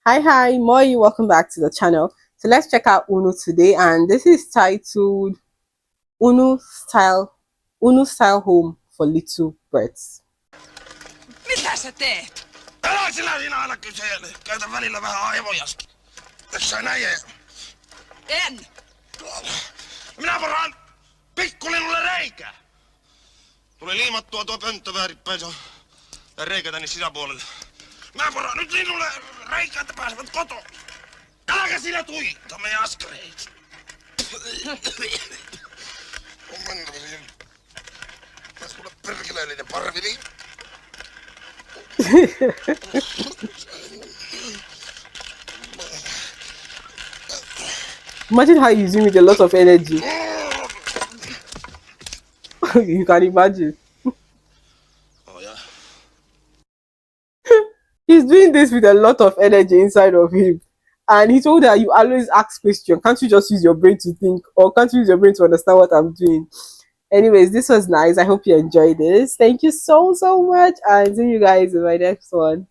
Hi, Moi, welcome back to the channel. So let's check out Uno today, and this is titled Uno Style Uno Style Home for Little Birds. Mitä sä teet? Älä sinä siinä aina kysele. Käytä välillä vähän aivojaskin. Tässä näin. En! Minä varaan pikkulinnuille reikää. Tuli liimattua tuo pönttö väärinpäin. Se on reikä tänne sisäpuolelle. Mä varaan nyt linnulle reikää, että pääsevät kotoon. Äläkä sinä tuijittaa meidän askareiksi. On mennä siihen. Pääs mulle perkeleellinen parvili. Imagine how he's doing with a lot of energy. You can imagine. Oh yeah. He's doing this with a lot of energy inside of him. And he told her, you always ask questions. Can't you just use your brain to think? Or can't you use your brain to understand what I'm doing? Anyways, this was nice. I hope you enjoyed this. Thank you so much. And see you guys in my next one.